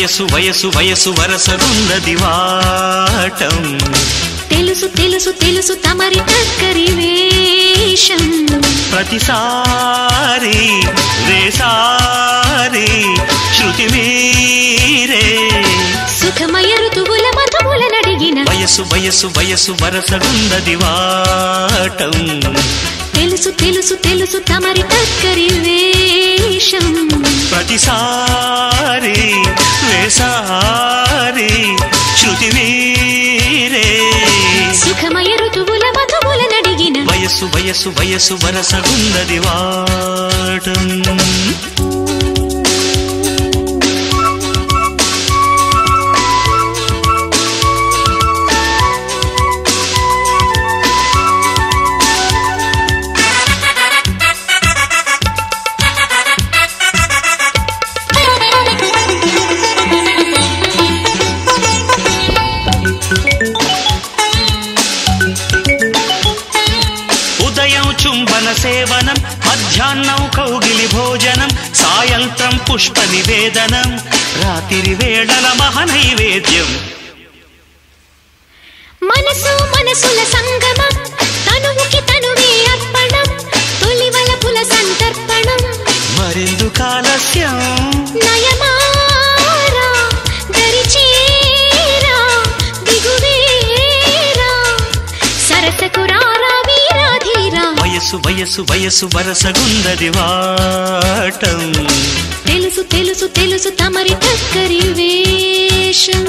వయసు వయసు వయసు వరసగున్నది వాటం తెలుసు తెలుసు తెలుసు తమరి టక్కరి వేషం ప్రతిసారి వేసారి శృతి మీరే సుఖమయ ఋతువుల మధువుల నడిగిన వయసు వయసు వయసు వరసగున్నది వాటం తెలుసు తెలుసు తెలుసు తమరి టక్కరి వేషం ప్రతిసారి వేసారి శృతి మీరే సుఖమయ ఋతువుల మధువుల నడిగిన వయసు వయసు వయసు వరసగున్నది వాటం సేవనం మధ్యాహ్నం కౌగిలి భోజనం సాయంత్రం పుష్ప నివేదనం రాత్రి వేళల మహనైవేద్యం మనసు మనసుల సంగమం తనువుకి తనువే అర్పణం తొలివలపుల సంతర్పణం మరెందుకు ఆలస్యం నయమారా దరిచేరా దిగువేరా సరసకురారా వీరాధీరా వయసు వయసు వయసు వరసగున్నది వాటం తెలుసు తెలుసు తెలుసు తమరి టక్కరి వేషం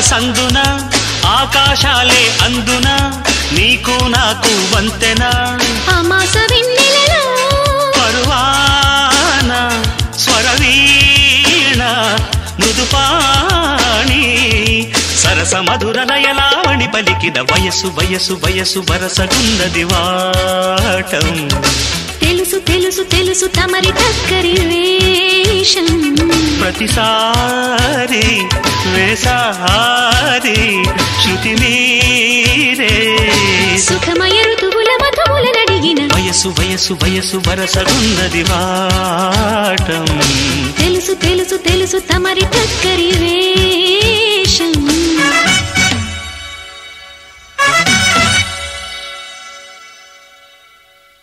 సందున ఆకాశాలే అందున నీకు నాకు వంతెన అమాస వెన్నెలలో పరువాన స్వరవీణ మృదుపాణి సరస మధుర లయలావణి పలికిన వయసు వయసు వయసు వరసగున్నది వాటం తెలుసు తెలుసు తెలుసు తమరి టక్కరి వేషం ప్రతిసారి వేసారి శృతి మీరే సుఖమయ ఋతువుల మధువుల నడిగిన వయసు వయసు వయసు వరసగున్నది వాటం తెలుసు తెలుసు తెలుసు తమరి టక్కరి వేషం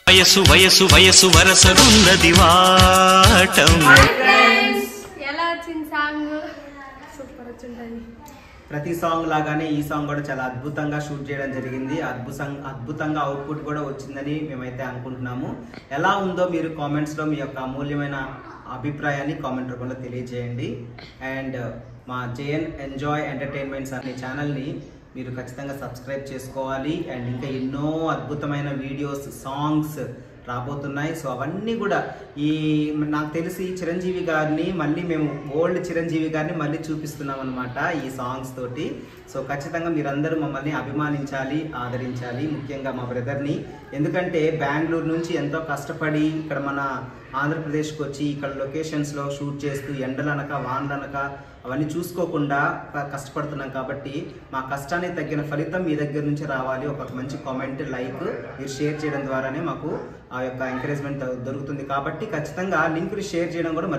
వయసు వయసు వయసు వరసగున్నది వాటం ఎలా వచ్చింది సాంగ్ సూపర్ వచ్చింది ప్రతి సాంగ్ లాగానే ఈ సాంగ్ కూడా చాలా అద్భుతంగా షూట్ చేయడం జరిగింది అద్భుతంగా అవుట్పుట్ కూడా వచ్చిందని మేమైతే అనుకుంటున్నాము ఎలా ఉందో మీరు కామెంట్స్లో మీ యొక్క అమూల్యమైన అభిప్రాయాన్ని కామెంట్ రూపంలో తెలియజేయండి అండ్ మా జేఎన్ ఎంజాయ్ ఎంటర్టైన్మెంట్స్ అనే ఛానల్ని మీరు ఖచ్చితంగా సబ్స్క్రైబ్ చేసుకోవాలి అండ్ ఇంకా ఎన్నో అద్భుతమైన వీడియోస్ సాంగ్స్ రాబోతున్నాయి సో అవన్నీ కూడా ఈ నాకు తెలిసి చిరంజీవి గారిని మళ్ళీ మేము ఓల్డ్ చిరంజీవి గారిని మళ్ళీ చూపిస్తున్నాం అనమాట ఈ సాంగ్స్ తోటి సో ఖచ్చితంగా మీరందరూ మమ్మల్ని అభిమానించాలి ఆదరించాలి ముఖ్యంగా మా బ్రదర్ని ఎందుకంటే బెంగళూరు నుంచి ఎంతో కష్టపడి ఇక్కడ మన ఆంధ్రప్రదేశ్కి వచ్చి ఇక్కడ లొకేషన్స్లో షూట్ చేస్తూ ఎండలనక వానలనక అవన్నీ చూసుకోకుండా కష్టపడుతున్నాం కాబట్టి మా కష్టానికి తగ్గిన ఫలితం మీ దగ్గర నుంచి రావాలి ఒక మంచి కామెంట్ లైక్ మీరు షేర్ చేయడం ద్వారానే మాకు ఆ యొక్క ఎంకరేజ్మెంట్ దొరుకుతుంది కాబట్టి ఖచ్చితంగా లింక్ని షేర్ చేయడం కూడా